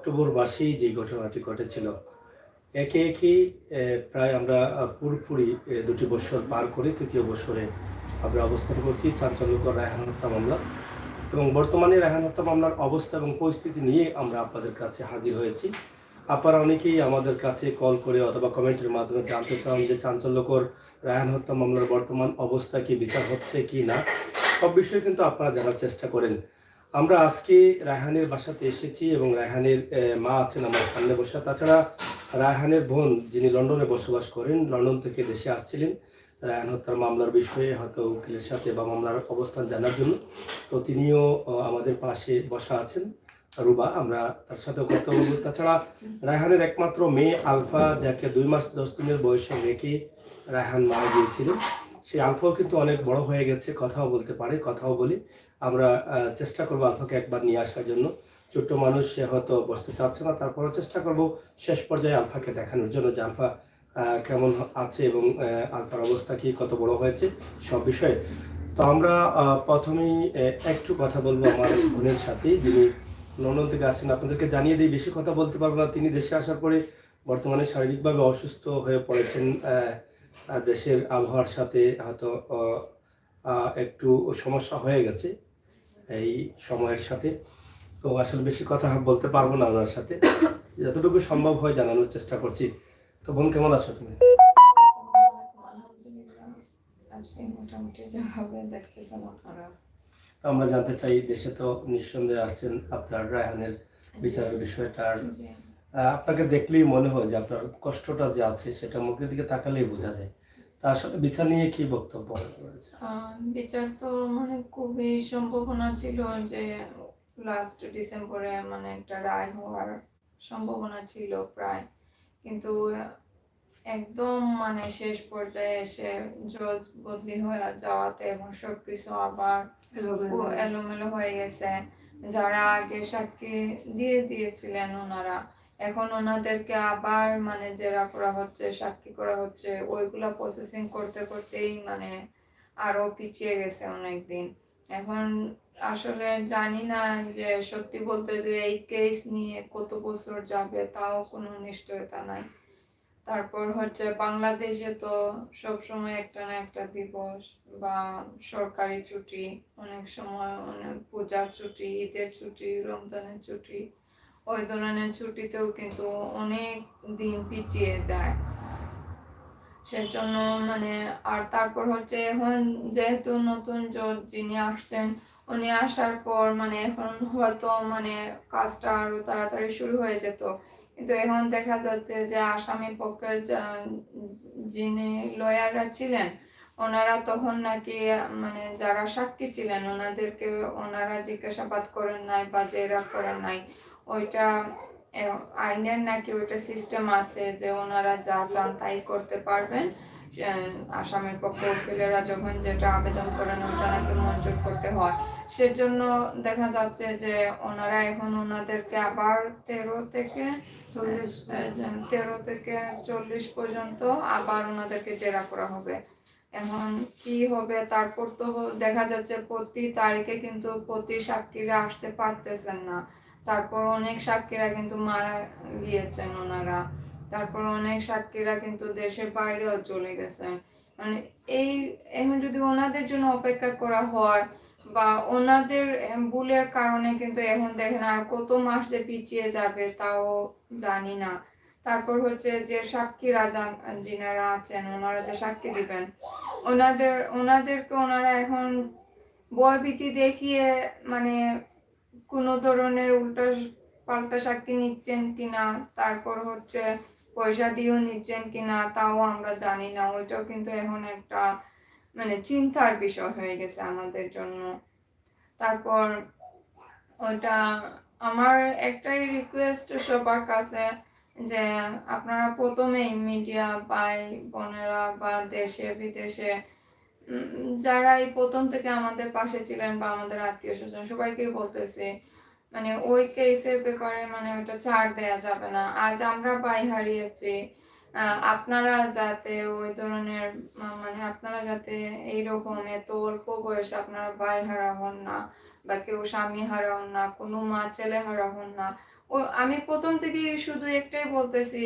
October মাসেই যে ঘটনাটি ঘটেছিল, একে একে প্রায় আমরা পুরোপুরি ২টি বৎসর পার করে ৩য় বৎসরে আমরা অবস্থান করছি চাঞ্চল্যকর রায়হান হত্যা মামলা। এবং বর্তমানে রায়হান হত্যা মামলার অবস্থা এবং পরিস্থিতি নিয়ে আমরা আপনাদের কাছে হাজির হয়েছি। আপনারা অনেকেই আমাদের কাছে কল করে অথবা কমেন্টের মাধ্যমে জানতে চান যে চাঞ্চল্যকর রায়হান হত্যা মামলার বর্তমান অবস্থা কি, বিচার হচ্ছে কি না, সব বিষয়ে কিন্তু আপনারা জানার চেষ্টা করেন। আমরা আজকে রায়হানের বাসাতে এসেছি এবং রায়হানের মা আছেন আমার সামনে বসে। তাছাড়া রায়হানের বোন যিনি লন্ডনে বসবাস করেন, লন্ডন থেকে দেশে আসছিলেন রায়হান হত্যার মামলার বিষয়ে হয়তো উকিলের সাথে বা মামলার অবস্থান জানার জন্য। তো তিনিও আমাদের পাশে বসা আছেন, রুবা। আমরা তার সাথেও কথা বলব। তাছাড়া রায়হানের একমাত্র মেয়ে আলফা, যাকে 2 মাস 10 দিনের বয়সে রেখে রায়হান মারা গিয়েছিলেন, সেই আলফাও কিন্তু অনেক বড় হয়ে গেছে, কথাও বলতে পারে, কথাও বলি। আমরা চেষ্টা করবো আলফাকে একবার নিয়ে আসার জন্য। ছোট্ট মানুষ, সে হয়তো বসতে চাচ্ছে না, তারপরেও চেষ্টা করব শেষ পর্যায়ে আলফাকে দেখানোর জন্য যে আলফা কেমন আছে এবং আলফার অবস্থা কি, কত বড় হয়েছে, সব বিষয়ে। তো আমরা প্রথমেই একটু কথা বলবো আমার বোনের সাথে, যিনি লন্ডন থেকে আসছেন। আপনাদেরকে জানিয়ে দিই, বেশি কথা বলতে পারবো না। তিনি দেশে আসার পরে বর্তমানে শারীরিকভাবে অসুস্থ হয়ে পড়েছেন। দেশের আবহাওয়ার সাথে হয়তো একটু সমস্যা হয়ে গেছে এই সময়ের সাথে। তো আসলে বেশি কথা বলতে পারবো না ওনার সাথে, যতটুকু সম্ভব হয় জানানোর চেষ্টা করছি। তো বোন, কেমন আছো তুমি? আমরা জানতে চাই, দেশে তো নিঃসন্দেহে আসছেন আপনার রায়হানের বিচারের বিষয়টা। আপনাকে দেখলেই মনে হয় যে আপনার কষ্টটা যে আছে সেটা মুখের দিকে তাকালেই বোঝা যায়। তা আসলে বিচার নিয়ে কি বক্তব্য রয়েছে? বিচার তো মানে খুবই সম্ভাবনা ছিল যে লাস্ট ডিসেম্বরে মানে একটা রায় হওয়ার সম্ভাবনা ছিল প্রায়, কিন্তু একদম মানে শেষ পর্যায়ে এসে জজ বদলি হয়ে যাওয়াতে এখন সবকিছু আবার এলোমেলো হয়ে গেছে। যারা আগে সাক্ষী দিয়েছিলেন ওনারা, এখন ওনাদেরকে আবার মানে জেরা করা হচ্ছে, সাক্ষী করা হচ্ছে, ওইগুলা প্রসেসিং করতে করতেই মানে আরো পিছিয়ে গেছে অনেকদিন। এখন আসলে জানি না যে সত্যি বলতে যে এই কেস নিয়ে কত বছর যাবে তাও কোনো নিশ্চয়তা নাই। তারপর হচ্ছে বাংলাদেশে তো সবসময় একটা না একটা দিবস বা সরকারি ছুটি, অনেক সময় অনেক পূজার ছুটি, ঈদের ছুটি, রমজানের ছুটি, ওই ধরনের ছুটিতেও কিন্তু অনেক দিন পিছিয়ে যায়। সেজন্য মানে আর তারপর হচ্ছে এখন যেহেতু নতুন জজ যিনি আসছেন, উনি আসার পর মানে এখন হয়তো মানে কাজটা আরো তাড়াতাড়ি শুরু হয়ে যেত, কিন্তু এখন দেখা যাচ্ছে যে আসামি পক্ষের যিনি লয়াররা ছিলেন, ওনারা তখন নাকি মানে যারা সাক্ষী ছিলেন ওনাদেরকে ওনারা জিজ্ঞাসাবাদ করেন নাই বা জেরা করেন নাই। ওইটা আইনের নাকি ওইটা সিস্টেম আছে যে ওনারা যা চান তাই করতে পারবেন। আসামের পক্ষে উকিলেরা যখন যেটা আবেদন করেন ওটা নাকি মঞ্জুর করতে হয়। সেজন্য দেখা যাচ্ছে যে ওনারা এখন ওনাদেরকে আবার 13 থেকে 40 পর্যন্ত আবার ওনাদেরকে জেরা করা হবে। এখন কি হবে তারপর তো দেখা যাচ্ছে প্রতি তারিখে কিন্তু প্রতি সাক্ষীরা আসতে পারতেছেন না। তারপর অনেক সাক্ষীরা কিন্তু মারা গিয়েছেন ওনারা। তারপর অনেক সাক্ষীরা কিন্তু দেশের বাইরেও চলে গেছেন। মানে এই এখন যদি ওনাদের জন্য অপেক্ষা করা হয় বা ওনাদের ভুলের কারণে কিন্তু এখন দেখেন আর কত মাস যে পিছিয়ে যাবে তাও জানি না। তারপর হচ্ছে যে সাক্ষীরা যিনারা আছেন ওনারা যে সাক্ষী দিবেন, ওনাদেরকে ওনারা এখন ভয়ভীতি দেখিয়ে মানে কোনো ধরনের উল্টা পাল্টা সাক্ষী নিচ্ছেন কিনা, তারপর হচ্ছে পয়সা দিয়েও নিচ্ছেন কিনা তাও আমরা জানি না। ওইটাও কিন্তু এখন একটা মানে চিন্তার বিষয় হয়ে গেছে আমাদের জন্য। তারপর ওটা আমার একটাই রিকোয়েস্ট সবার কাছে যে আপনারা প্রথমেই মিডিয়া ভাই বোনেরা বা দেশে বিদেশে যারা এই প্রথম থেকে আমাদের পাশে ছিলেন বা আমাদের আত্মীয় স্বজন সবাইকে বলতেছে মানে ওই কেসের ব্যাপারে মানে ওটা ছাড় দেয়া যাবে না। আজ আমরা ভাই হারিয়েছি, আপনারা যাতে ওই ধরনের মানে আপনারা যাতে এইরকম এত অল্প বয়সে আপনারা ভাই হারা হন না বা কেউ স্বামী হারা হন না, কোনো মা ছেলে হারা হন না, ও আমি প্রথম থেকে শুধু একটাই বলতেছি,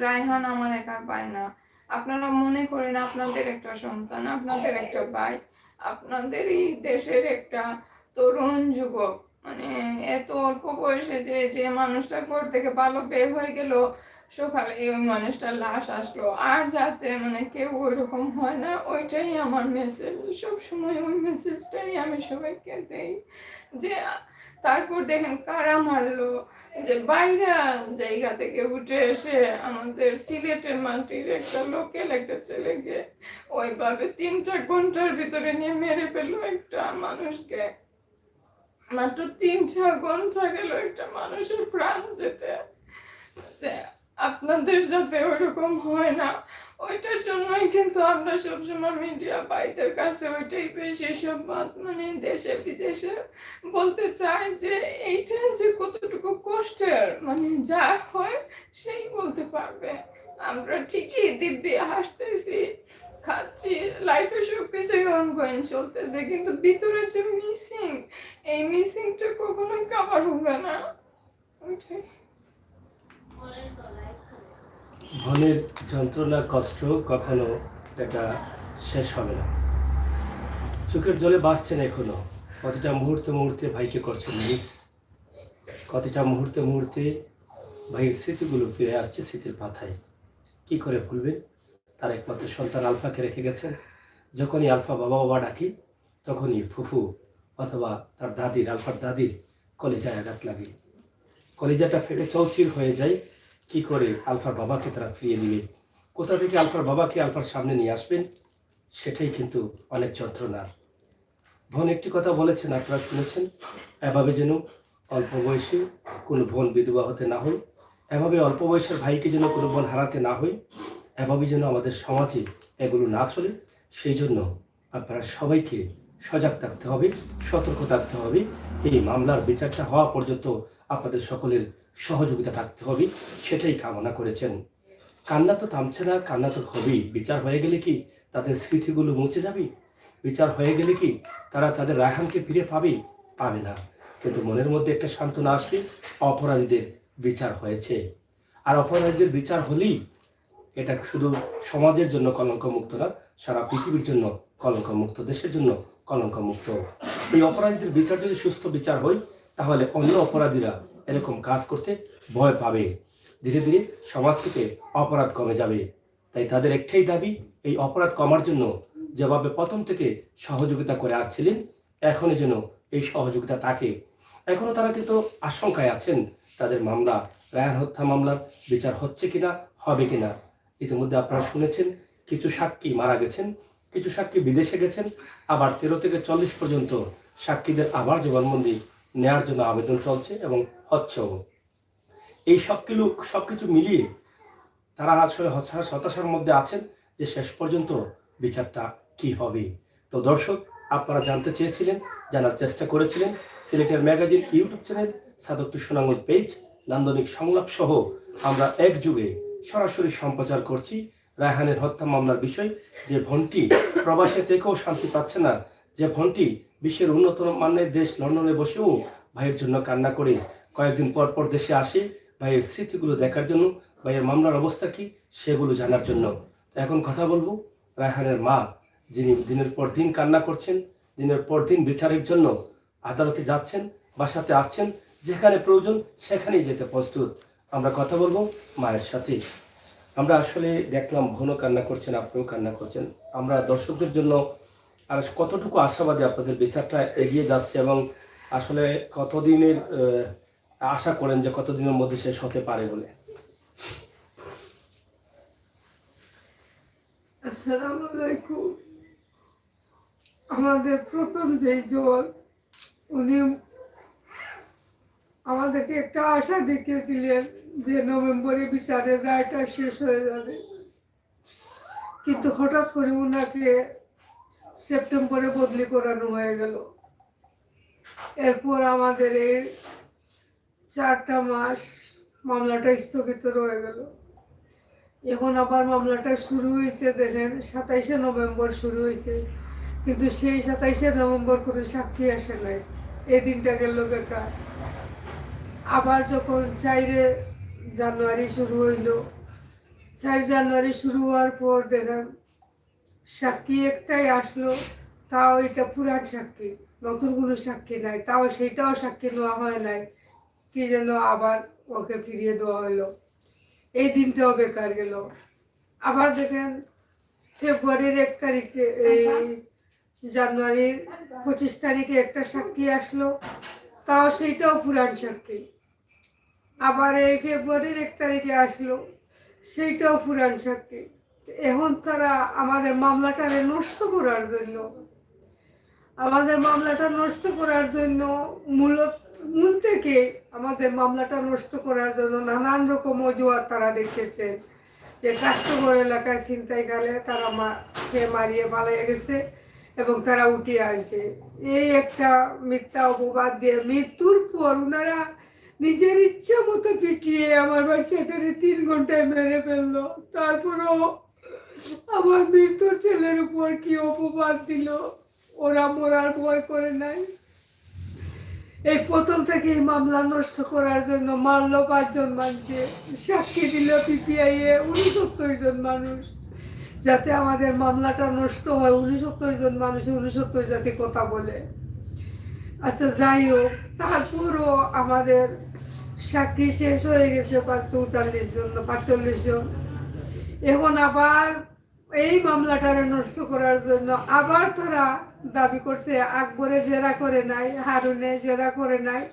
রায়হান আমার একার ভাই না। আপনারা মনে করেন আপনাদের একটা সন্তান, আপনাদের একটা ভাই, আপনাদের এই দেশের একটা তরুণ যুবক, মানে এত অল্প বয়সে যে যে মানুষটা ঘর থেকে ভালো বের হয়ে গেল, সকালে ওই মানুষটার লাশ আসলো। আর যাতে মানে কেউ ওইরকম হয় না, ওইটাই আমার মেসেজ। সব সময় ওই মেসেজটাই আমি সবাইকে দেই যে তারপর দেখেন কারা মারলো, যে বাইরে জায়গা থেকে উঠে এসে আমাদের সিলেটের মাটির একটা লোকাল একটা ছেলেকে ওইভাবে 3টা ঘন্টার ভিতরে নিয়ে মেরে ফেললো একটা মানুষকে। মাত্র 3টা ঘন্টা গেল একটা মানুষের প্রাণ যেতে। যে আপনাদের যাতে ওইরকম হয় না, ওইটার জন্যই কিন্তু আমরা সবসময় মিডিয়া ভাইদের কাছে ওইটাই বেশি সংবাদ মানে দেশে বিদেশে বলতে চাই যে এইটা যে কতটুকু কষ্টের, মানে যার হয় সেই বলতে পারবে। আমরা ঠিকই দিব্যি হাসতেছি, খাচ্ছি, লাইফে সবকিছুই অনগোয়িং চলতেছে, কিন্তু ভিতরে যে মিসিং, এই মিসিংটা কখনোই কভার হবে না। ওইটাই। মনের যন্ত্রণা কষ্ট কখনো এটা শেষ হবে না। চোখের জলে বাসছেন এখনো, কতটা মুহূর্তে মুহূর্তে ভাইকে করছেন মিস, কতটা মুহূর্তে মুহূর্তে ভাইয়ের স্মৃতিগুলো ফিরে আসছে স্মৃতির পাথায়। কি করে ভুলবেন? তার একমাত্র সন্তান আলফাকে রেখে গেছেন। যখনই আলফা বাবা বাবা ডাকি, তখনই ফুফু অথবা তার দাদির, আলফার দাদির কলিজায় আঘাত লাগে, কলিজাটা ফেটে চৌচির হয়ে যায়। কি করে আলফার বাবাকে তারা ফিরিয়ে দিবে, কোথা থেকে আলফার বাবাকে আলফার সামনে নিয়ে আসবেন, সেটাই কিন্তু অনেক যন্ত্রণার। বোন একটি কথা বলেছেন, আপনারা শুনেছেন, এভাবে যেন অল্প বয়সে কোনো বোন বিধবা হতে না হয়, এভাবে অল্প বয়সের ভাইকে যেন কোনো বোন হারাতে না হয়, এভাবে যেন আমাদের সমাজে এগুলো না চলে। সেই জন্য আপনারা সবাইকে সজাগ থাকতে হবে, সতর্ক থাকতে হবে। এই মামলার বিচারটা হওয়া পর্যন্ত আপনাদের সকলের সহযোগিতা থাকতে হবে, সেটাই কামনা করেছেন। কান্না তো থামছে না, কান্না তো হবেই। বিচার হয়ে গেলে কি তাদের স্মৃতিগুলো মুছে যাবে? বিচার হয়ে গেলে কি তারা তাদের রায়হানকে ফিরে পাবে? পাবে না। কিন্তু মনের মধ্যে একটা সান্ত্বনা আসবে, অপরাধীদের বিচার হয়েছে। আর অপরাধীদের বিচার হলেই এটা শুধু সমাজের জন্য কলঙ্ক মুক্ত না, সারা পৃথিবীর জন্য কলঙ্ক মুক্ত, দেশের জন্য কলঙ্ক মুক্ত। এই অপরাধীদের বিচার যদি সুস্থ বিচার হয়, তাহলে অন্য অপরাধীরা এরকম কাজ করতে ভয় পাবে। ধীরে ধীরে সমাজ থেকে অপরাধ কমে যাবে। তাই তাদের একটাই দাবি, এই অপরাধ কমার জন্য যেভাবে প্রথম থেকে সহযোগিতা করে আসছিলেন, এখনই যেন এই সহযোগিতা থাকে। এখনো তারা কিন্তু আশঙ্কায় আছেন, তাদের মামলা, রায়হান হত্যা মামলার বিচার হচ্ছে কিনা, হবে কিনা। ইতিমধ্যে আপনারা শুনেছেন কিছু সাক্ষী মারা গেছেন, কিছু সাক্ষী বিদেশে গেছেন, আবার 13 থেকে 40 পর্যন্ত সাক্ষীদের আবার জবানবন্দি নেওয়ার জন্য আবেদন চলছে এবং হচ্ছেও। এই সবকিছু মিলিয়ে তারা আসলে হতাশার মধ্যে আছেন যে শেষ পর্যন্ত বিচারটা কি হবে। তো দর্শক, আপনারা জানতে চেয়েছিলেন, জানার চেষ্টা করেছিলেন। সিলেটের ম্যাগাজিন ইউটিউব চ্যানেল, সাদকটি সুনামুল পেজ, নান্দনিক সংলাপ সহ আমরা এক যুগে সরাসরি সম্প্রচার করছি রায়হানের হত্যা মামলার বিষয়। যে বোনটি প্রবাসে থেকেও শান্তি পাচ্ছে না, যে বোনটি বিশ্বের উন্নত মানের দেশ লন্ডনে বসেও ভাইয়ের জন্য কান্না করে কয়েকদিন পর পর দেশে আসে ভাইয়ের স্মৃতিগুলো দেখার জন্য, ভাইয়ের মামলার অবস্থা কি সেগুলো জানার জন্য। এখন কথা বলবো রায়হানের মা, যিনি দিনের পর দিন কান্না করছেন, দিনের পর দিন বিচারের জন্য আদালতে যাচ্ছেন, বাসাতে আসছেন, যেখানে প্রয়োজন সেখানেই যেতে প্রস্তুত। আমরা কথা বলবো মায়ের সাথে। আমরা আসলে দেখলাম বোনও কান্না করছেন, আপনিও কান্না করছেন। আমরা দর্শকদের জন্য আর কতটুকু আশাবাদী আপনাদের বিচারটা এগিয়ে যাচ্ছে এবং আসলে কতদিনের আশা করেন যে কতদিনের মধ্যে শেষ হতে পারে বলে? আসসালামু আলাইকুম। আমাদের প্রথম যে জল, উনি আমাদেরকে একটা আশা দেখিয়েছিলেন যে নভেম্বরে বিচারের রায়টা শেষ হয়ে যাবে, কিন্তু হঠাৎ করে উনাকে সেপ্টেম্বরে বদলি করানো হয়ে গেল। এরপর আমাদের এই 4টা মাস মামলাটা স্থগিত রয়ে গেল। এখন আবার মামলাটা শুরু হয়েছে, দেখেন 27শে নভেম্বর শুরু হয়েছে, কিন্তু সেই 27শে নভেম্বর কোনো সাক্ষী আসে নাই। এই দিনটা গেল বেকার। আবার যখন 4 জানুয়ারি শুরু হইলো, 4 জানুয়ারি শুরু হওয়ার পর দেখেন সাক্ষী একটাই আসলো, তাও এটা পুরান সাক্ষী, নতুন কোনো সাক্ষী নাই, তাও সেটাও সাক্ষী নেওয়া হয় নাই, কি যেন আবার ওকে ফিরিয়ে দেওয়া হলো। এই দিনটাও বেকার গেল। আবার দেখেন ফেব্রুয়ারির 1 তারিখে, এই জানুয়ারির 25 তারিখে একটা সাক্ষী আসলো, তাও সেইটাও পুরান সাক্ষী। আবার এই ফেব্রুয়ারির 1 তারিখে আসলো, সেইটাও পুরান সাক্ষী। এখন তারা আমাদের মামলাটারে নষ্ট করার জন্য, মূল থেকে আমাদের মামলাটা নষ্ট করার জন্য নানান রকম অজুহাত তারা দেখেছে, যে কাষ্টগড় এলাকায় ছিনতাইকালে তারা মারিয়ে পালিয়ে গেছে এবং তারা উঠিয়ে আসছে। এই একটা মিথ্যা অপবাদ দিয়ে মৃত্যুর পর ওনারা নিজের ইচ্ছা মতো পিটিয়ে আমার বাচ্চাটারে 3 ঘন্টায় মেরে ফেললো। তারপরও আমার মৃত্যুর ছেলের উপর কি অপবাদ দিল, ওরা মরার ভয় করে নাই। এই প্রথম থেকে এই মামলা নষ্ট করার জন্য মারলো 5 জন মানুষে, সাক্ষী দিল পিপিআই এ 69 জন মানুষ, যাতে আমাদের মামলাটা নষ্ট হয়। 69 জন মানুষ 69 জাতি কথা বলে। আচ্ছা যাই হোক, তারপরও আমাদের সাক্ষী শেষ হয়ে গেছে 44 জন, 45 জন। এখন আবার এই মামলাটারে নষ্ট করার জন্য আবার তারা দাবি করছে আকবরে জেরা করে নাই, হারুনে জেরা করে নাই,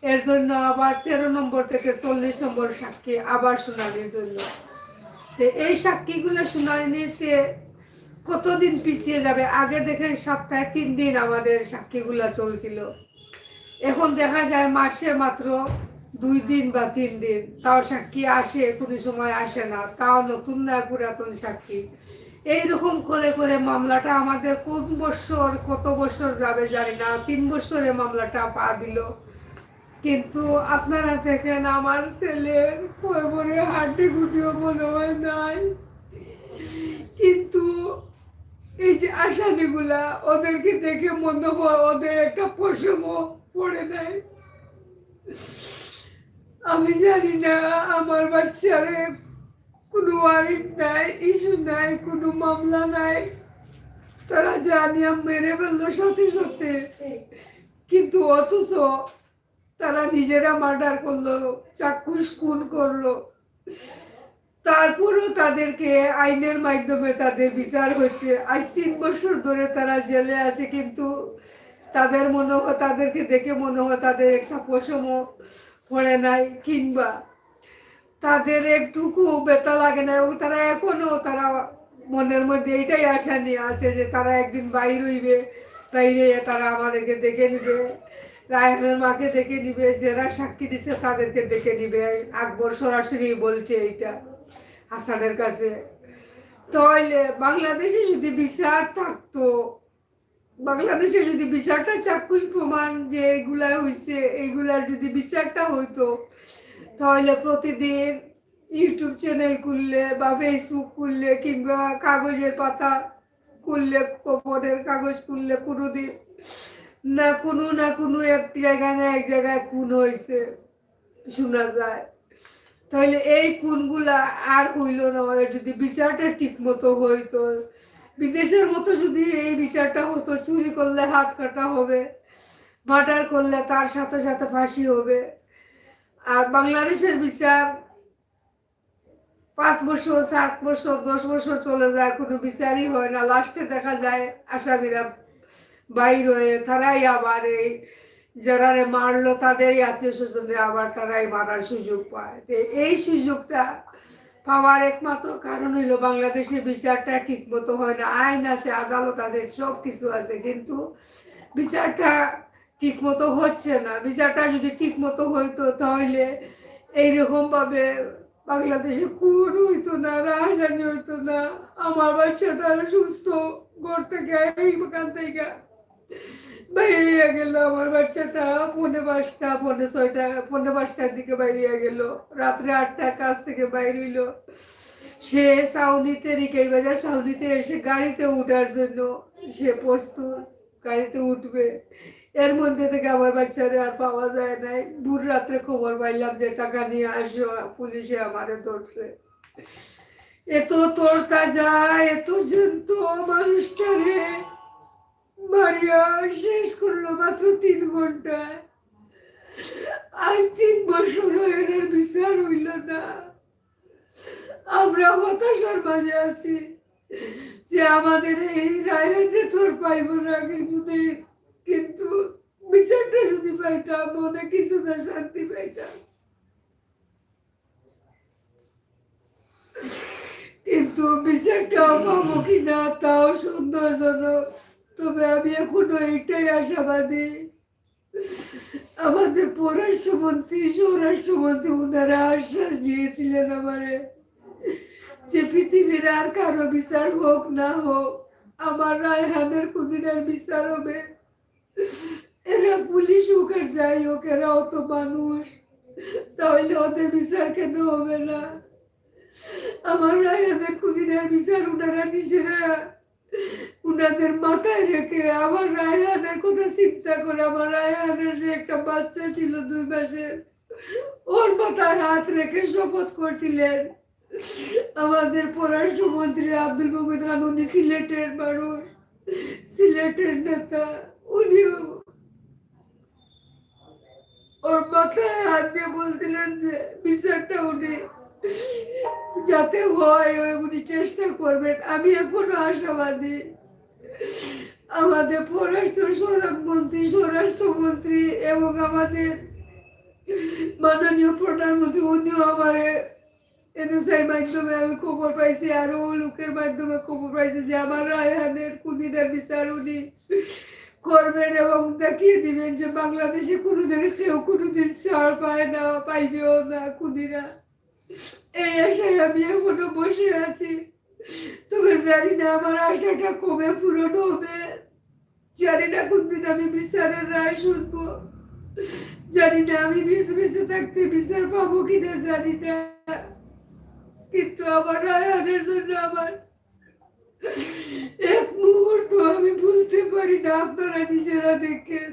এর জন্য আবার 13 নম্বর থেকে 40 নম্বর সাক্ষী আবার শুনানির জন্য। এই সাক্ষীগুলো শুনানিতে কতদিন পিছিয়ে যাবে। আগে দেখেন সপ্তাহে 3 দিন আমাদের সাক্ষীগুলা চলছিল, এখন দেখা যায় মাসে মাত্র 2 দিন বা 3 দিন। তাও সাক্ষী আসে, কোনো সময় আসে না, তাও নতুন না পুরাতন সাক্ষী। এইরকম করে করে মামলাটা আমাদের কত বছর যাবে জানি না। 3 বছরে মামলাটা পা দিল। কিন্তু আপনারা দেখেন আমার ছেলের কোমরে হাড্ডি গুটিও মনে হয় নাই। কিন্তু এই যে আসামিগুলা, ওদেরকে দেখে মনে হয় ওদের একটা পশমও পড়ে নাই। আমি জানি না আমার বাচ্চারে কোনো ওয়ারেন্ট নাই, ইস্যু নাই, কোনো মামলা নাই, তারা জানিয়া মেরে ফেললো সাথে সাথে। কিন্তু অথচ তারা নিজেরা মার্ডার করলো, চাক্ষুষ খুন করলো। তারপরও তাদেরকে আইনের মাধ্যমে তাদের বিচার হচ্ছে। আজ 3 বছর ধরে তারা জেলে আছে, কিন্তু তাদেরকে দেখে মনে হয় তাদের একটা পশমও পড়ে নাই, কিংবা তাদের একটুকু ব্যথা লাগে না। এবং তারা এখনো মনের মধ্যে এটাই আশা নিয়ে আছে যে তারা একদিন বাইরে তারা আমাদেরকে দেখে নিবে, রায়হানের মাকে দেখে নিবে, যারা সাক্ষী দিছে তাদেরকে দেখে নিবে। আকবর সরাসরি বলছে এইটা হাসানের কাছে। তাহলে বাংলাদেশে যদি বিচার থাকতো, বাংলাদেশে যদি বিচারটা চাক্ষুষ প্রমাণ যে এগুলা হয়েছে, এইগুলার যদি বিচারটা হইতো, তাহলে প্রতিদিন ইউটিউব চ্যানেল খুললে বা ফেসবুক খুললে কিংবা কাগজের পাতা খুললে, খবরের কাগজ খুললে কোনোদিন না কোনো এক জায়গায় খুন হয়েছে শোনা যায়। তাহলে এই খুনগুলা আর হইল না। যদি বিচারটা ঠিক মতো হইতো, বিদেশের মতো যদি এই বিচারটা হতো, চুরি করলে হাত কাটা হবে, মার্ডার করলে তার সাথে সাথে ফাঁসি হবে। আর বাংলাদেশের বিচার 5 বছর, 7 বছর, 10 বছর চলে যায়, কোনো বিচারই হয় না। লাস্টে দেখা যায় আসামিরা বাইর হয়ে তারাই আবার এই যারা মারলো তাদেরই আত্মীয় স্বজনদের আবার তারাই মারার সুযোগ পায়। এই সুযোগটা পাওয়ার একমাত্র কারণ হইল বাংলাদেশের বিচারটা ঠিক মতো হয় না। আইন আছে, আদালত আছে, সব কিছু আছে, কিন্তু বিচারটা ঠিক মতো হচ্ছে না। বিচারটা যদি ঠিক মতো হইতো, তাহলে এইরকম ভাবে বাংলাদেশে খুন হইতো না, রাহাজানি হইতো না। আমার বাচ্চাটা সুস্থ ঘর থেকে এইখান থেকে বাইরে গেল। আমার বাচ্চাটা 5:45, 5:45টার দিকে বাইরে গেল, রাত্রে 8টায় কাজ থেকে বাইরে হইল। সে সাউদিতে, রিকাই বাজার সাউদিতে এসে গাড়িতে উঠার জন্য সে প্রস্তুত, গাড়িতে উঠবে। এর মধ্যে থেকে আমার বাচ্চারে আর পাওয়া যায় নাই। ভোর রাত্রে খবর পাইলাম যে টাকা নিয়ে আসো, পুলিশে আমারে ধরছে। এত তরতাজা, এত জ্যান্ত মানুষটারে মারিয়া শেষ করলো মাত্র 3 ঘন্টায়। আজ 3 বছর এর বিচার হইল না। আমরা হতাশার মাঝে আছি যে আমাদের এই রায়হানকে তোর পাইব না, কিন্তু বিচারটা যদি পাইতাম মনে কিছুটা শান্তি পাইতাম। কিন্তু বিচারটা পাবো কিনা তাও সন্দেহজনক। তবে আমি এখনো এটাই আশাবাদী, আমাদের পররাষ্ট্রমন্ত্রী, স্বরাষ্ট্রমন্ত্রী ওনারা আশ্বাস দিয়েছিলেন আমারে যে পৃথিবীর আর কারো বিচার হোক না হোক আমার রায়হানের খুদিনের বিচার হবে। এরা পুলিশ হোক আর যাই হোক, এরাও তো মানুষ, তাহলে ওদের বিচার কেন হবে না? আমার রায়হানের খুদিনের বিচার ওনারা নিজেরা উনাদের মাথায় রেখে আমার রায়হানের কথা চিন্তা করে, আমার রায়হানের যে একটা বাচ্চা ছিল 2 মাসের, ওর মাথায় হাত রেখে শপথ করছিলেন আমাদের পররাষ্ট্রমন্ত্রী আব্দুল মোমিন খান। উনি সিলেটের মানুষ, সিলেটের নেতা, উনি ওর মাথায় হাত দিয়ে বলছিলেন যে বিচারটা উনি যাতে হয় উনি চেষ্টা করবেন। আমি এখনো আশাবাদী আমাদের স্বরাষ্ট্রমন্ত্রী এবং আমাদের মাননীয় প্রধানমন্ত্রী উনিও আমার এনএসআই মাধ্যমে আমি খবর পাইছি, আরো লোকের মাধ্যমে খবর পাইছি যে আমার রায়হানের খুনিদের বিচার উনি করবেন এবং দেখিয়ে দিবেন যে বাংলাদেশে কোনোদিন কেউ কোনোদিন ছাড় পায় না, পাইবেও না খুনিরা। এই আশায় আমি এখনো বসে আছি। তবে জানি না আমার আশাটা কবে পূরণ হবে, জানি না কোনদিন আমি বিচারের রায় শুনবো, জানি না আমি বেঁচে থাকতে বিচার পাবো কিনা জানি না। কিন্তু আমার রায়হানের জন্য আমার এক মুহূর্ত আমি ভুলতে পারি না। আপনারা নিজেরা দেখেন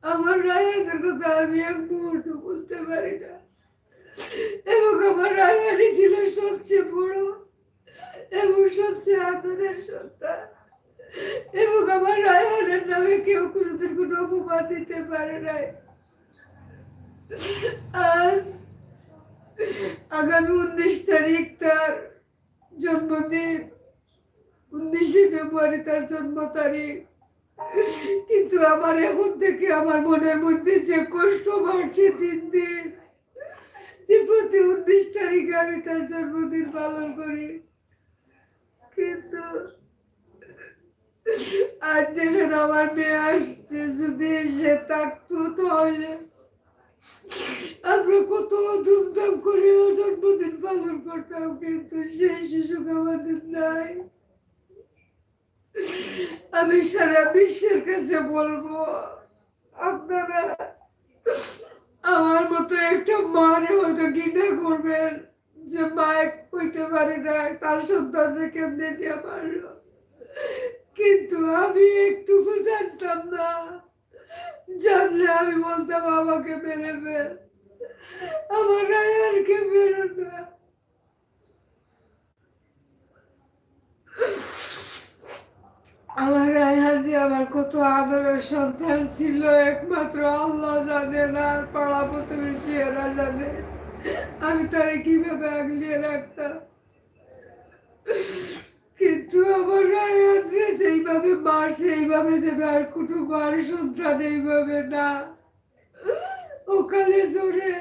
আমার রায়হানের কথা আমি এক মুহূর্ত ভুলতে পারি না। এবং আমার রায়হানই ছিল সবচেয়ে বড় এবং সবচেয়ে আদরের সন্তান, এবং আমার রায়হানের নামে কেউ কোনোদিন কোনো অপবাদ দিতে পারে নাই। আজ আগামী 19 তারিখ তার জন্মদিন, 19শে ফেব্রুয়ারি তার জন্ম তারিখ। কিন্তু আমার এখন থেকে আমার মনের মধ্যে যে কষ্ট বাড়ছে দিন দিন, যে প্রতি 19 তারিখে আমি তার জন্মদিন পালন করি। কিন্তু আজ দেখেন আমার মেয়ে আসছে, যদি সে থাকতো তাহলে আমরা কত ধুমধাম করে জন্মদিন পালন করতাম, কিন্তু সেই সুযোগ আমাদের নাই। আমি সারা বিশ্বের কাছে বলবো, আপনারা আমার মতো একটা মারে হয়তো ঘৃণা করবেন যে মায়ের কইতে পারে না তার সন্তানকে কেমনে নিয়ে পারলো, কিন্তু আমি একটুকু জানতাম না। জানলে আমি বলতাম আমাকে মেরে ফেল, আমার রায়হানকে মেরো না। আমার রায়হান যে আমার কত আদরের সন্তান ছিল একমাত্র আল্লাহ জানেন আর পাড়া প্রতিবেশী এরা জানে আমি তারে কিভাবে আগলিয়ে রাখতাম। কিন্তু আমার রায়হান যে সেইভাবে মারছে, এইভাবে যেন আর কুটুম্ব আর সন্তান এইভাবে না, ওখানে জোরে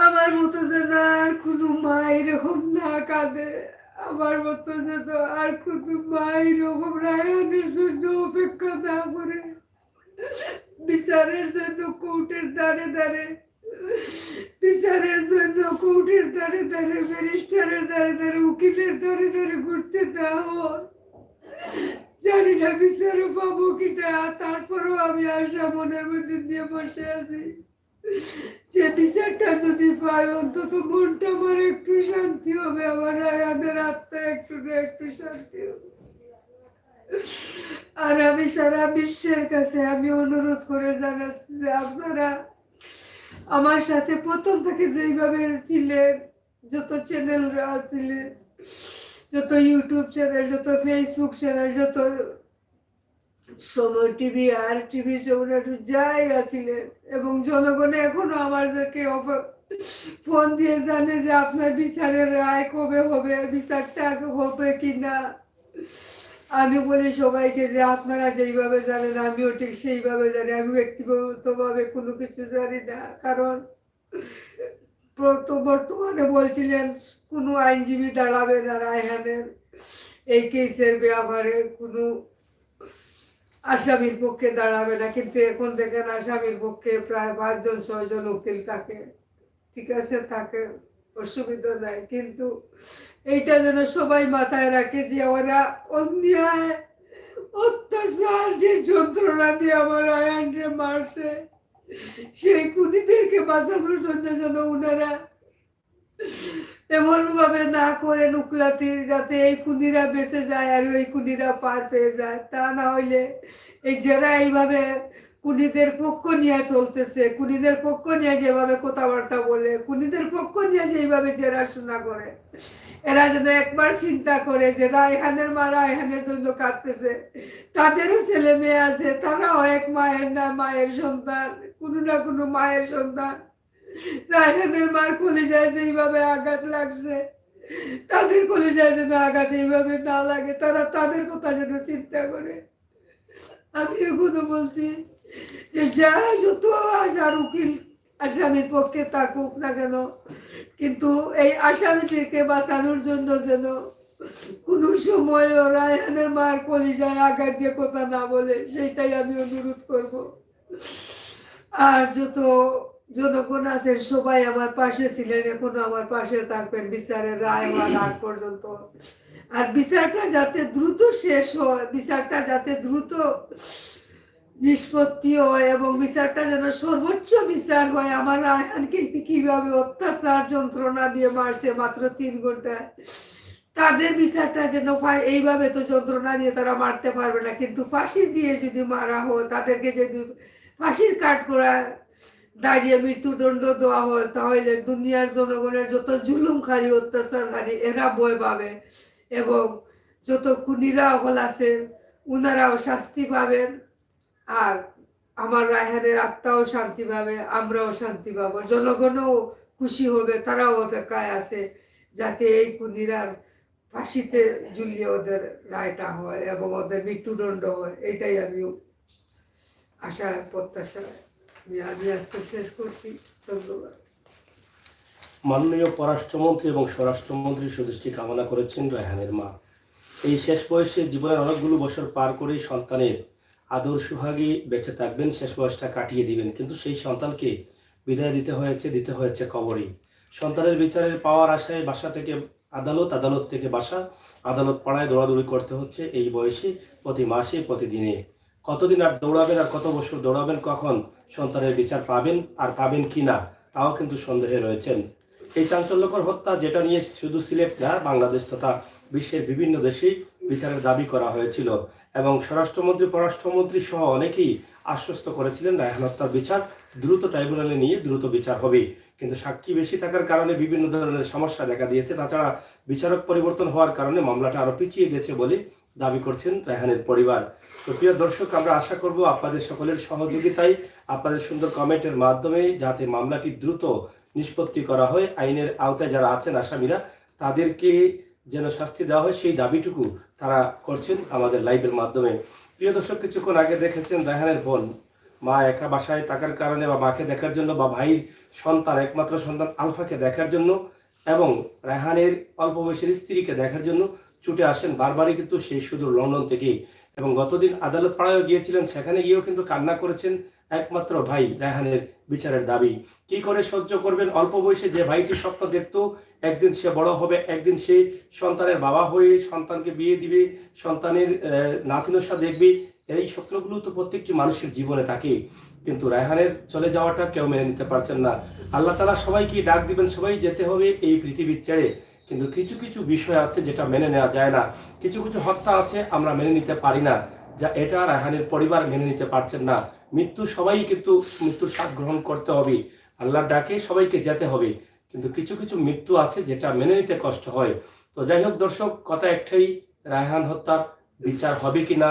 আমার মতো যেন আর কোনো মা এরকম না কাঁদে, আমার মতো যেন আর কোনো মা এরকম রায়হানের জন্য অপেক্ষা না করে বিচারের জন্য কোর্টের দ্বারে দ্বারে, বিচারের জন্য কোর্টের দ্বারে দ্বারে, ব্যারিস্টারের দ্বারে দ্বারে, উকিলের দ্বারে দ্বারে ঘুরতে দেওয়া হয়। জানি না বিচারও পাবো কিনা, তারপরেও আমি আশা মনের মধ্যে দিয়ে বসে আছি। যে বিচারটা যদি পাই অন্তত মনটা আমার একটু শান্তি হবে, আমার রায়ানের আত্মা একটু না একটু শান্তি হবে। আর আমি সারা বিশ্বের কাছে আমি অনুরোধ করে জানাচ্ছি যে আপনারা আমার সাথে প্রথম থেকে যেইভাবে ছিলেন, যত চ্যানেলরা ছিলেন, যত ইউটিউব চ্যানেল, যত ফেসবুক চ্যানেল, যত সময় টিভি আর টিভি যমুনাটু যাই আছিলেন, এবং জনগণে এখনো আমাদেরকে ফোন দিয়ে জানে যে আপনার বিচারের রায় কবে হবে, বিচারটা হবে কিনা। আমি বলি সবাইকে যে আপনারা যেইভাবে জানেন আমিও ঠিক সেইভাবে জানি, আমি ব্যক্তিগতভাবে কোনো কিছু জানি না। কারণ বর্তমানে বলছিলেন কোনো আইনজীবী দাঁড়াবে না রায়হানের এই কেসের ব্যাপারে, কোনো আসামির পক্ষে দাঁড়াবে না, কিন্তু এখন দেখেন আসামির পক্ষে প্রায় 5-6 জন উকিল থাকে। ঠিক আছে, থাকে, অসুবিধা নাই, কিন্তু এইটা যেন সবাই মাথায় রাখে যে ওরা অন্যায় অত্যাচার যে যন্ত্রণা দিয়ে আমার রায়ানকে মারছে, সেই খুনিদেরকে বাঁচানোর জন্য যেন উনারা এমন ভাবে না করে নুকলাতি, যাতে এই খুনিরা বেঁচে যায় আর ওই খুনিরা পার পেয়ে যায়। তা না হইলে এই যারা এইভাবে খুনিদের পক্ষ নিয়ে চলতেছে, খুনিদের পক্ষ নিয়ে যেভাবে কথাবার্তা বলে, খুনিদের পক্ষ নিয়ে যেভাবে জেরাশোনা করে, এরা যেন একবার চিন্তা করে যে রায়হানের মা রায়হানের জন্য কাঁদতেছে, তাদেরও ছেলে মেয়ে আছে, তারাও এক মায়ের না মায়ের সন্তান, কোনো না কোনো মায়ের সন্তান। রায়হানের মার কলিজায় যেইভাবে আঘাত লাগছে, তাদের কলিজায় যেন আঘাত এইভাবে না লাগে, তারা তাদের কথা যেন চিন্তা করে। আমি এখনো বলছি যে যারা যত আসার উকিল আসামির পক্ষে থাকুক না কেন, কিন্তু এই আসামিদেরকে বাঁচানোর জন্য যেন কোনো সময় রায়হানের মার কলিজায় আঘাত দিয়ে কথা না বলে, সেইটাই আমি অনুরোধ করব। আর যত জনগণ আছেন সবাই আমার পাশে ছিলেন, এখনো আমার পাশে থাকবেন বিচারের রায় হওয়ার আগ পর্যন্ত। আর বিচারটা যাতে দ্রুত শেষ হয়, বিচারটা যাতে দ্রুত নিষ্পত্তি হয়, এবং বিচারটা যেন সর্বোচ্চ বিচার হয়। আমার রায়হানকে কিভাবে অত্যাচার যন্ত্রণা দিয়ে মারছে মাত্র 3 ঘন্টায়, তাদের বিচারটা যেন এইভাবে তো যন্ত্রণা দিয়ে তারা মারতে পারবে না, কিন্তু ফাঁসি দিয়ে যদি মারা হয়, তাদেরকে যদি ফাঁসির কাঠ করা দাঁড়িয়ে মৃত্যুদণ্ড দেওয়া হয়, তাহলে দুনিয়ার জনগণের যত জুলুমকারী অত্যাচারকারী এরা ভয় পাবে, এবং যত খুনিরা হল আছে উনারাও শাস্তি পাবেন, আর আমার রায়হানের আত্মাও শান্তি পাবে, আমরাও শান্তি পাবো, জনগণও খুশি হবে। তারাও অপেক্ষায় আছে যাতে এই খুনিরার ফাঁসিতে ঝুলিয়ে ওদের রায়টা হয় এবং ওদের মৃত্যুদণ্ড হয়। এটাই আমি আশা প্রত্যাশা আমি আজকে শেষ করছি। ধন্যবাদ। মাননীয় পররাষ্ট্রমন্ত্রী এবং স্বরাষ্ট্রমন্ত্রী সুদৃষ্টি কামনা করেছেন রায়হানের মা। এই শেষ বয়সে জীবনের অনেকগুলো বছর পার করে সন্তানের আদর সুহাগে বেঁচে থাকবেন, শেষ বয়সটা কাটিয়ে দিবেন, কিন্তু সেই সন্তানকে বিদায় দিতে হয়েছে কবরে। সন্তানের বিচারের পাওয়ার আশায় বাসা থেকে আদালত, আদালত থেকে বাসা, আদালত পাড়ায় দৌড়াদৌড়ি করতে হচ্ছে এই বয়সে, প্রতি মাসে প্রতিদিনে। কতদিন আর দৌড়াবেন, আর কত বছর দৌড়াবেন, কখন সন্তানের বিচার পাবেন আর পাবেন কি না তাও কিন্তু সন্দেহে রয়েছেন। এই চাঞ্চল্যকর হত্যা, যেটা নিয়ে শুধু সিলেট না, বাংলাদেশ তথা বিশ্বের বিভিন্ন দেশেই বিচারের দাবি করা হয়েছিল, এবং স্বরাষ্ট্রমন্ত্রী পররাষ্ট্রমন্ত্রী সহ অনেকেই আশ্বস্ত করেছিলেন রায়হান হত্যার বিচার দ্রুত ট্রাইব্যুনালে নিয়ে দ্রুত বিচার হবে। কিন্তু সাক্ষী বেশি থাকার কারণে বিভিন্ন ধরনের সমস্যা দেখা দিয়েছে, তাছাড়া বিচারক পরিবর্তন হওয়ার কারণে মামলাটা আরো পিছিয়ে গেছে বলে দাবি করছেন রায়হানের পরিবার। তো প্রিয় দর্শক, আমরা আশা করব আপনাদের সকলের সহযোগিতায়, আপনাদের সুন্দর কমেন্টের মাধ্যমে যাতে মামলাটি দ্রুত নিষ্পত্তি করা হয়, আইনের আওতায় যারা আছেন আসামিরা তাদেরকে যেন শাস্তি দেওয়া হয়, সেই দাবিটুকু তারা করছেন আমাদের লাইভের মাধ্যমে। প্রিয় দর্শক, কিছুক্ষণ আগে দেখেছেন রায়হানের বোন, মা একা বাসায় থাকার কারণে বা মাকে দেখার জন্য বা ভাইয়ের সন্তান, একমাত্র সন্তান আলফাকে দেখার জন্য এবং রায়হানের অল্প বয়সের স্ত্রীকে দেখার জন্য ছুটে আসেন বারবারই, কিন্তু সেই শুধু লন্ডন থেকেই। এবং গতদিন আদালত পাড়ায়ও গিয়েছিলেন, সেখানে গিয়েও কিন্তু কান্না করেছেন একমাত্র ভাই রায়হানের বিচারের দাবি। কি করে সহ্য করবেন অল্প বয়সে যে ভাইটি স্বপ্ন দেখতো একদিন সে বড় হবে, একদিন সে সন্তানের বাবা হয়ে সন্তানকে বিয়ে দিবে, সন্তানের নাতিনস্যা দেখবে, এই স্বপ্নগুলো তো প্রত্যেকটি মানুষের জীবনে থাকে। কিন্তু রায়হানের চলে যাওয়াটা কেউ মেনে নিতে পারছেন না। আল্লাহ তাআলা সবাইকে ডাক দিবেন, সবাই যেতে হবে এই পৃথিবীর ছেড়ে, কিন্তু কিছু কিছু বিষয় আছে যেটা মেনে নেওয়া যায় না। কিছু কিছু হত্যা আছে আমরা মেনে নিতে পারি না, যা এটা রায়হানের পরিবার মেনে নিতে পারছেন না। মৃত্যু সবাই কিন্তু মৃত্যুর স্বাদ গ্রহণ করতে হবে, আল্লাহর ডাকে সবাইকে যেতে হবে, কিন্তু কিছু কিছু মৃত্যু আছে যেটা মেনে নিতে কষ্ট হয়। তো যাই হোক দর্শক, কথা একটাই, রায়হান হত্যার বিচার হবে কিনা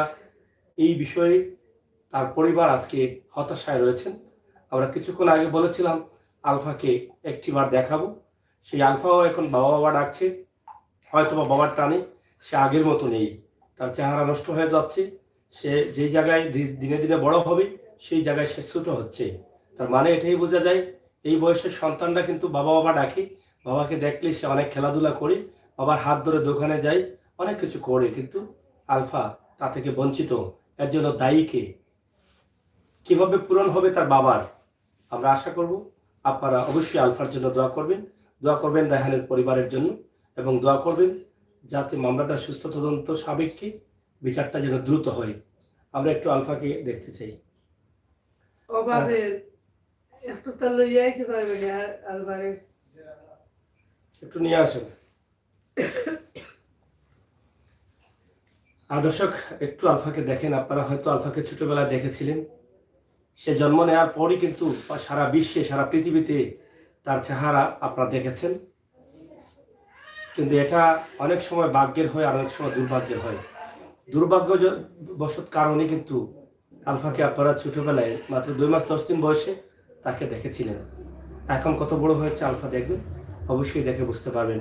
এই বিষয়ে তার পরিবার আজকে হতাশায় রয়েছেন। আমরা কিছুক্ষণ আগে বলেছিলাম আলফাকে একটিবার দেখাবো, সেই আলফাও এখন বাবা বাবা ডাকছে, হয়তো বা বাবার টানে সে আগের মতো নেই, তার চেহারা নষ্ট হয়ে যাচ্ছে, সে যেই জায়গায় দিনে দিনে বড় হবে সেই জায়গায় সে ছোট হচ্ছে। তার মানে এটাই বোঝা যায় এই বয়সের সন্তানরা কিন্তু বাবা বাবা ডাকে, বাবাকে দেখলে সে অনেক খেলাধুলা করে, বাবার হাত ধরে দোকানে যায়, অনেক কিছু করে, কিন্তু আলফা তা থেকে বঞ্চিত। এর জন্য দায়ী কে? কিভাবে পূরণ হবে তার বাবার? আমরা আশা করব আপনারা অবশ্যই আলফার জন্য দোয়া করবেন রায়হানের পরিবারের জন্য, এবং দোয়া করবেন যাতে মামলাটা সুস্থ তদন্ত সাপেক্ষে বিচারটা যেন দ্রুত হয়। আমরা একটু আলফাকে দেখতে চাই। অভাবে একটু তো লইয়াই কি পারবে না আলবারে। একটু নিয়ে আসেন। আর দর্শক, একটু আলফাকে দেখেন। আপনারা হয়তো আলফাকে ছোটবেলায় দেখেছিলেন, সে জন্ম নেওয়ার পরই কিন্তু সারা বিশ্বে, সারা পৃথিবীতে তার চেহারা আপনারা দেখেছেন, কিন্তু এটা অনেক সময় ভাগ্যের হয় আর অনেক সময় দুর্ভাগ্যের হয়। দুর্ভাগ্যবশত কারণে কিন্তু আলফাকে আপনারা ছোটবেলায় মাত্র 2 মাস 10 দিন বয়সে তাকে দেখেছিলেন। এখন কত বড় হয়েছে আলফা দেখবেন, অবশ্যই দেখে বুঝতে পারবেন।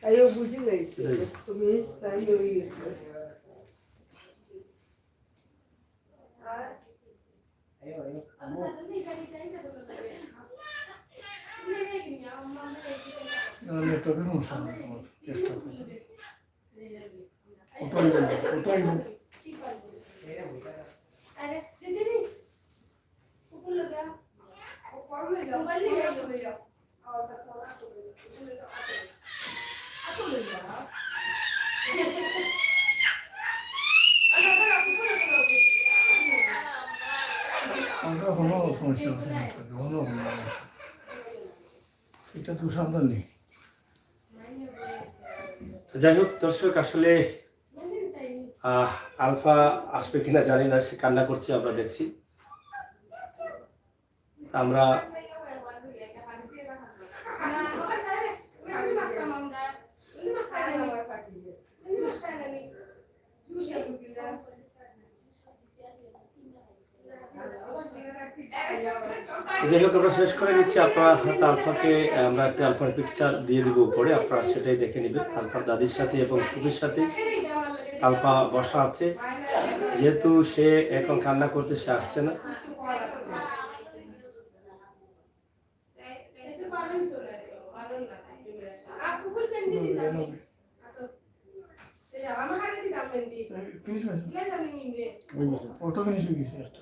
Aí eu budilei isso. Comi isso, aí eu isso. নেটওয়ার্কের সমস্যা তোমার চেষ্টা করো, ওটাই বলবো, ওটাই বলবো। ওটা কোনো সমস্যা হচ্ছে না, কোনো সমস্যা, এটা তো সাবধান নেই। যাই হোক দর্শক, আসলে আলফা আসবে কিনা জানি না, সে কান্না করছে আমরা দেখছি। আমরা যাই হোক আমরা শেষ করে নিচ্ছি। আপনারা আলফাকে আমরা একটা আলফার পিকচার দিয়ে দিব উপরে, আপনারা সেটাই দেখে নেবেন। আলফার দাদির সাথে এবং কুকুরের সাথে আলফা বসা আছে, যেহেতু সে এখন কান্না করছে, সে আসছে না। ওটা ফিনিশ হয়ে গেছে একটা।